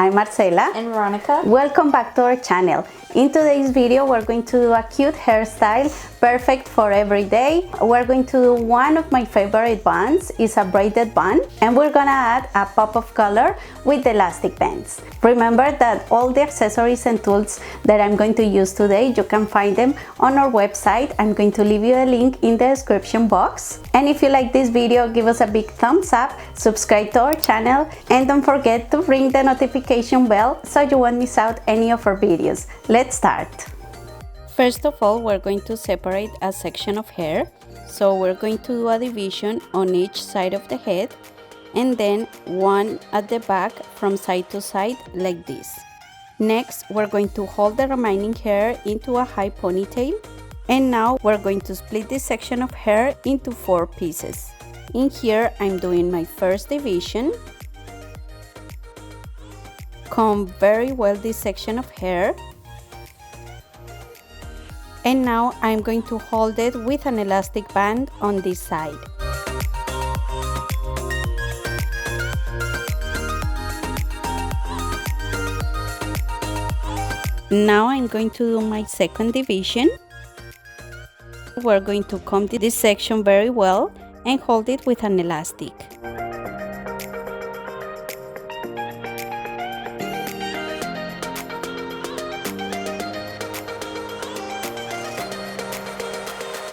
I'm Marcela and Veronica. Welcome back to our channel. In today's video we're going to do a cute hairstyle perfect for every day. We're going to do one of my favorite buns. It's a braided bun, and we're gonna add a pop of color with the elastic bands. Remember that all the accessories and tools that I'm going to use today, you can find them on our website. I'm going to leave you a link in the description box. And if you like this video, give us a big thumbs up, subscribe to our channel, and don't forget to ring the notification bell so you won't miss out any of our videos. Let's start. First of all, we're going to separate a section of hair. So we're going to do a division on each side of the head, and then one at the back from side to side like this. Next, we're going to hold the remaining hair into a high ponytail. And now we're going to split this section of hair into 4 pieces. In here, I'm doing my first division. Comb very well this section of hair. And now I'm going to hold it with an elastic band on this side. Now I'm going to do my second division. We're going to comb this section very well and hold it with an elastic.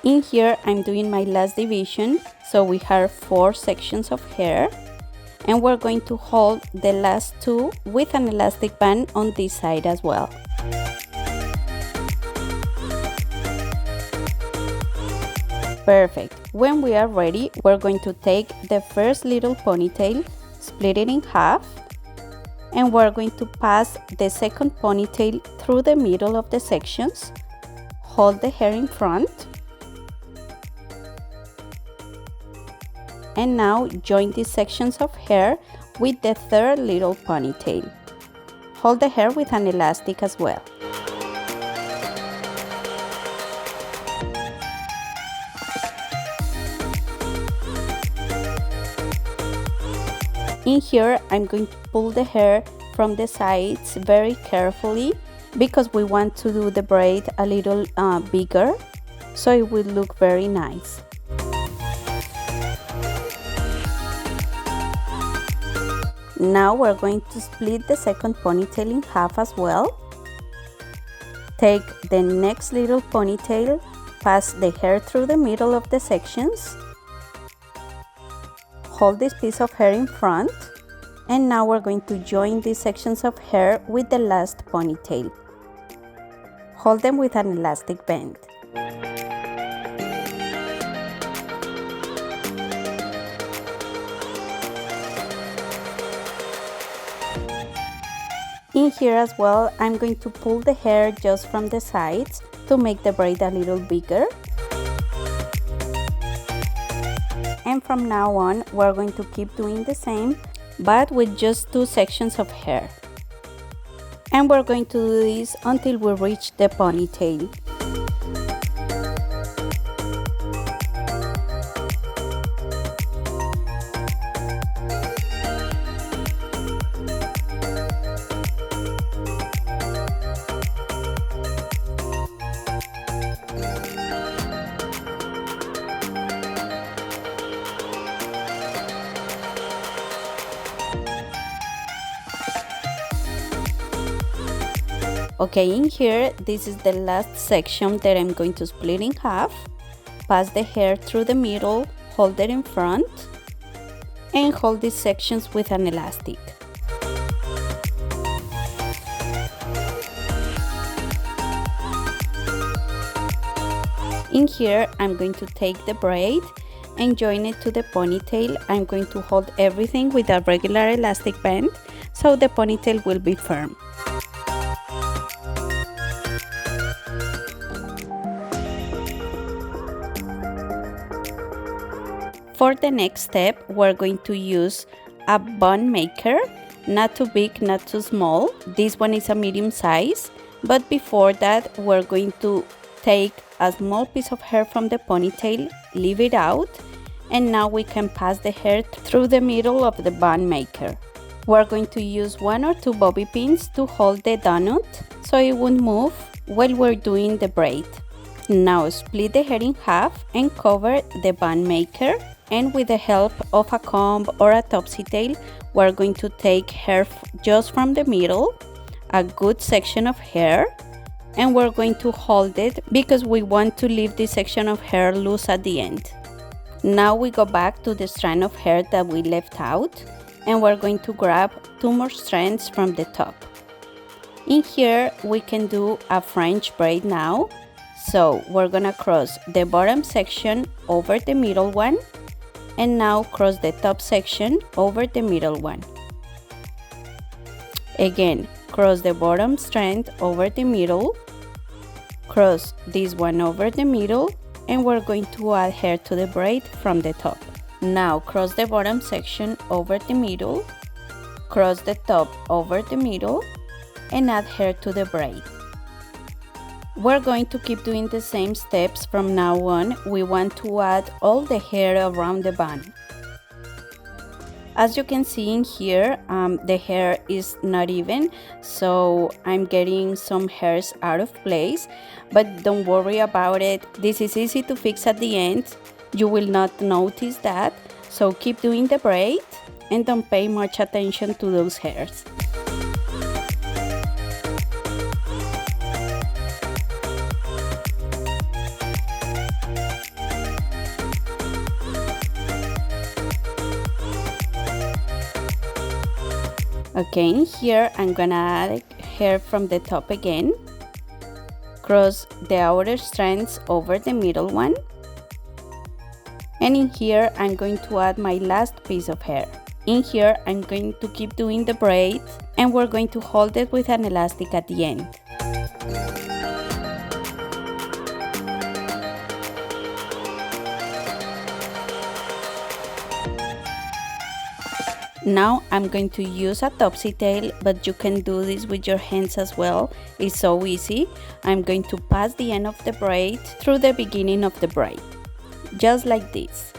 In here, I'm doing my last division, so we have 4 sections of hair, and we're going to hold the last 2 with an elastic band on this side as well. Perfect. When we are ready, we're going to take the first little ponytail, split it in half, and we're going to pass the second ponytail through the middle of the sections, hold the hair in front, and now join these sections of hair with the third little ponytail. Hold the hair with an elastic as well. In here, I'm going to pull the hair from the sides very carefully because we want to do the braid a little bigger, so it will look very nice. Now we're going to split the second ponytail in half as well. Take the next little ponytail, pass the hair through the middle of the sections, hold this piece of hair in front, and now we're going to join these sections of hair with the last ponytail. Hold them with an elastic band. In here as well, I'm going to pull the hair just from the sides to make the braid a little bigger. And from now on, we're going to keep doing the same, but with just 2 sections of hair. And we're going to do this until we reach the ponytail. Okay, in here, this is the last section that I'm going to split in half, pass the hair through the middle, hold it in front, and hold these sections with an elastic. In here, I'm going to take the braid and join it to the ponytail. I'm going to hold everything with a regular elastic band so the ponytail will be firm. For the next step, we're going to use a bun maker, not too big, not too small. This one is a medium size, but before that, we're going to take a small piece of hair from the ponytail, leave it out, and now we can pass the hair through the middle of the bun maker. we're going to use 1 or 2 bobby pins to hold the donut so it won't move while we're doing the braid. Now split the hair in half and cover the bun maker, and with the help of a comb or a topsy tail, we're going to take hair just from the middle, a good section of hair, and we're going to hold it because we want to leave this section of hair loose at the end. Now we go back to the strand of hair that we left out, and we're going to grab 2 more strands from the top. In here we can do a French braid now, so we're gonna cross the bottom section over the middle one, and now cross the top section over the middle one. Again, cross the bottom strand over the middle, cross this one over the middle, and we're going to add hair to the braid from the top. Now cross the bottom section over the middle, cross the top over the middle, and add hair to the braid. We're going to keep doing the same steps from now on. We want to add all the hair around the bun. As you can see in here, the hair is not even, so I'm getting some hairs out of place, but don't worry about it. This is easy to fix at the end. You will not notice that, so keep doing the braid and don't pay much attention to those hairs. Okay, in here I'm gonna add hair from the top again, cross the outer strands over the middle one, and in here I'm going to add my last piece of hair. In here I'm going to keep doing the braid, and we're going to hold it with an elastic at the end. Now I'm going to use a topsy tail, but you can do this with your hands as well. It's so easy. I'm going to pass the end of the braid through the beginning of the braid, just like this.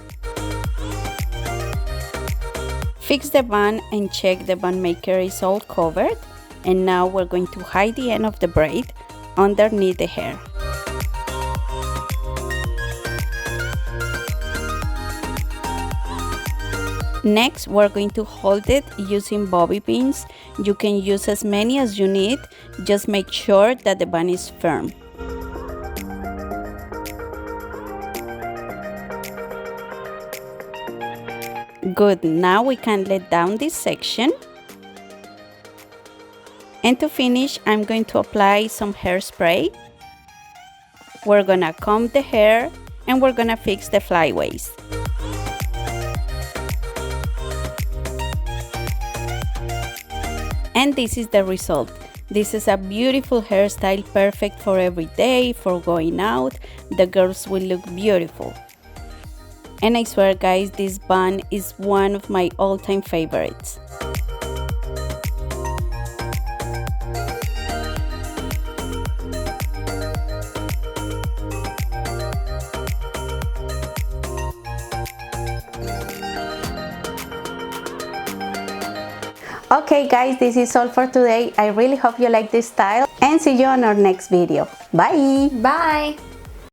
Fix the bun and check the bun maker is all covered, and now we're going to hide the end of the braid underneath the hair. Next, we're going to hold it using bobby pins. You can use as many as you need, just make sure that the bun is firm. Good, now we can let down this section. And to finish, I'm going to apply some hairspray. We're gonna comb the hair and we're gonna fix the flyaways. And this is the result. This is a beautiful hairstyle, perfect for every day, for going out. The girls will look beautiful. And I swear guys, this bun is one of my all-time favorites. Okay guys, this is all for today. I really hope you like this style and see you on our next video. Bye! Bye!